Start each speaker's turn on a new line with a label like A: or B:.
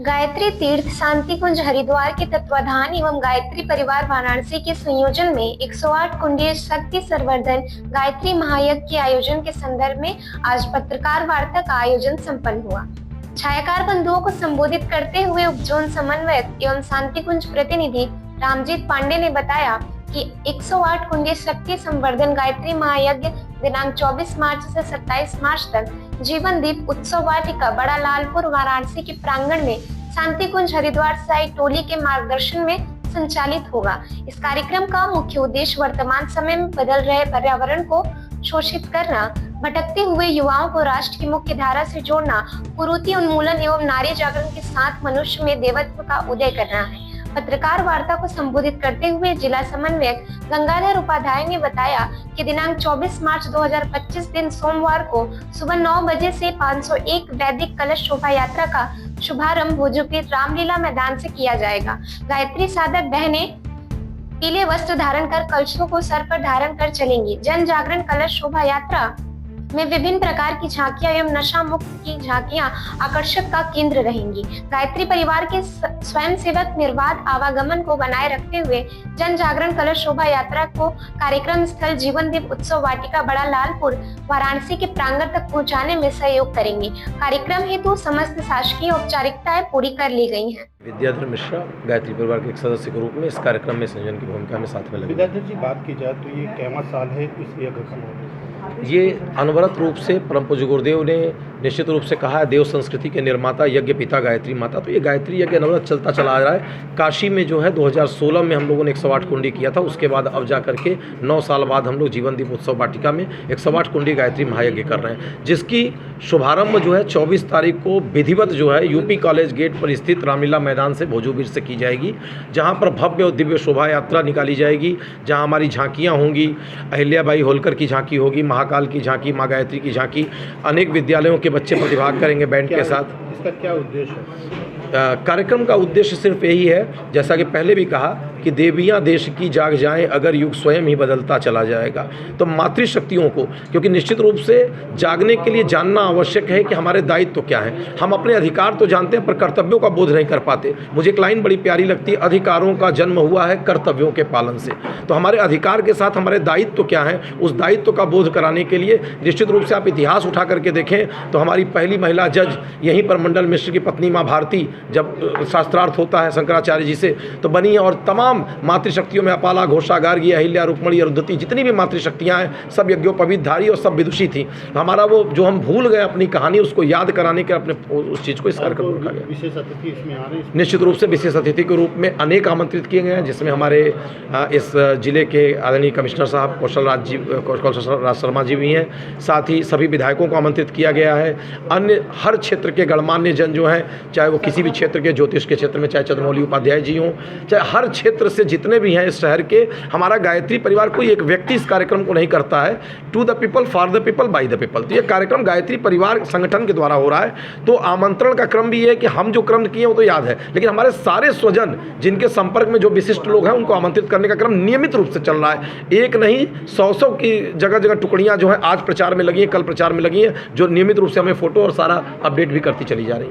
A: गायत्री तीर्थ शांति कुंज हरिद्वार के तत्वाधान एवं गायत्री परिवार वाराणसी के संयोजन में 108 कुंडीय शक्ति संवर्धन गायत्री महायज्ञ के आयोजन के संदर्भ में आज पत्रकार वार्ता का आयोजन संपन्न हुआ। छायाकार बंधुओं को संबोधित करते हुए उपजोन समन्वयक एवं शांति कुंज प्रतिनिधि रामजीत पांडे ने बताया कि 108 कुंडीय शक्ति संवर्धन गायत्री महायज्ञ दिनांक 24 मार्च से 27 मार्च तक जीवन दीप उत्सव वाटिका बड़ा लालपुर वाराणसी के प्रांगण में शांति कुंज हरिद्वार साई टोली के मार्गदर्शन में संचालित होगा। इस कार्यक्रम का मुख्य उद्देश्य वर्तमान समय में बदल रहे पर्यावरण को शोषित करना, भटकते हुए युवाओं को राष्ट्र की मुख्य धारा से जोड़ना, कुरीति उन्मूलन एवं नारी जागरण के साथ मनुष्य में देवत्व का उदय करना है। पत्रकार वार्ता को संबोधित करते हुए जिला समन्वयक गंगाधर उपाध्याय ने बताया कि दिनांक 24 मार्च 2025 दिन सोमवार को सुबह 9 बजे से 501 वैदिक कलश शोभा यात्रा का शुभारंभ भोजपुर रामलीला मैदान से किया जाएगा। गायत्री साधक बहनें पीले वस्त्र धारण कर कलशों को सर पर धारण कर चलेंगी। जन जागरण कलश शोभा यात्रा में विभिन्न प्रकार की झांकियां एवं नशा मुक्त की झांकियां आकर्षक का केंद्र रहेंगी। गायत्री परिवार के स्वयंसेवक निर्बाध आवागमन को बनाए रखते हुए जन जागरण कलश शोभा यात्रा को कार्यक्रम स्थल जीवन दीप उत्सव वाटिका बड़ा लालपुर वाराणसी के प्रांगण तक पहुंचाने में सहयोग करेंगे। कार्यक्रम हेतु समस्त शासकीय औपचारिकताएं पूरी कर ली गई हैं।
B: विद्याधर मिश्रा गायत्री परिवार के एक सदस्य के रूप में इस कार्यक्रम में संयोजन की भूमिका में साथ में लगे।
C: विद्याधर जी, बात की जाए तो ये कैवा साल है इस यज्ञ का?
B: ये अनवरत रूप से परम पूज्य गुरुदेव ने निश्चित रूप से कहा है, देव संस्कृति के निर्माता यज्ञ पिता गायत्री माता। तो ये गायत्री यज्ञ अनवरत चलता चला आ रहा है। काशी में जो है 2016 में हम लोगों ने 108 कुंडी किया था। उसके बाद अब जा करके 9 साल बाद हम लोग जीवन दीप उत्सव वाटिका में 108 कुंडी गायत्री महायज्ञ कर रहे हैं, जिसकी शुभारंभ जो है 24 तारीख को विधिवत जो है यूपी कॉलेज गेट पर स्थित रामलीला मैदान से भोजूबीर से की जाएगी, जहाँ पर भव्य और दिव्य शोभा यात्रा निकाली जाएगी, जहाँ हमारी झांकियाँ होंगी। अहिल्याबाई होलकर की झांकी होगी, महाकाल की झांकी, माँ गायत्री की झांकी, अनेक विद्यालयों के बच्चे प्रतिभाग करेंगे बैंड के साथ।
C: इसका क्या उद्देश्य है?
B: कार्यक्रम का उद्देश्य सिर्फ यही है, जैसा कि पहले भी कहा, कि देवियां देश की जाग जाएं अगर युग स्वयं ही बदलता चला जाएगा। तो मातृशक्तियों को, क्योंकि निश्चित रूप से जागने के लिए जानना आवश्यक है कि हमारे दायित्व तो क्या है। हम अपने अधिकार तो जानते हैं पर कर्तव्यों का बोध नहीं कर पाते। मुझे एक लाइन बड़ी प्यारी लगती है, अधिकारों का जन्म हुआ है कर्तव्यों के पालन से। तो हमारे अधिकार के साथ हमारे दायित्व तो क्या है, उस दायित्व का बोध कराने के लिए निश्चित रूप से आप इतिहास उठा करके देखें तो हमारी पहली महिला जज यहीं पर मंडल मिश्र की पत्नी माँ भारती, जब शास्त्रार्थ होता है शंकराचार्य जी से, तो बनी है। और तमाम मातृशक्तियों में अपाला, घोषा, गार्गी, अहिल्या, रुक्मणी, अरुंधति, जितनी भी मातृशक्तियाँ हैं सब यज्ञोपवीतधारी और सब विदुषी थी। हमारा वो जो हम भूल गए अपनी कहानी, उसको याद कराने के अपने उस चीज़ को इस कार्यक्रम में रखा गया।
C: विशेष अतिथि इसमें आ रहे हैं?
B: निश्चित रूप से विशेष अतिथि के रूप में अनेक आमंत्रित किए गए हैं, जिसमें हमारे इस जिले के आदरणीय कमिश्नर साहब कौशल राज शर्मा जी भी हैं। साथ ही सभी विधायकों को आमंत्रित किया गया है। अन्य हर क्षेत्र के गणमान्य जन जो हैं, चाहे वो किसी भी क्षेत्र के, ज्योतिष के क्षेत्र में चाहे चंद्रमौली उपाध्याय जी हों, चाहे हर क्षेत्र से जितने भी हैं इस शहर के, हमारा गायत्री परिवार, कोई एक व्यक्ति इस कार्यक्रम को नहीं करता है। To the people, for the people, by the people. तो ये कार्यक्रम गायत्री परिवार संगठन के द्वारा हो रहा है। तो आमंत्रण का क्रम भी है कि हम जो क्रम किए वो तो याद है, लेकिन हमारे सारे स्वजन जिनके संपर्क में जो विशिष्ट लोग हैं उनको आमंत्रित करने का क्रम नियमित रूप से चल रहा है। एक नहीं, 100 की जगह जगह टुकड़ियां जो है आज प्रचार में लगी हैं, कल प्रचार में लगी हैं, जो नियमित रूप से हमें फोटो और सारा अपडेट भी करती चली जा रही है।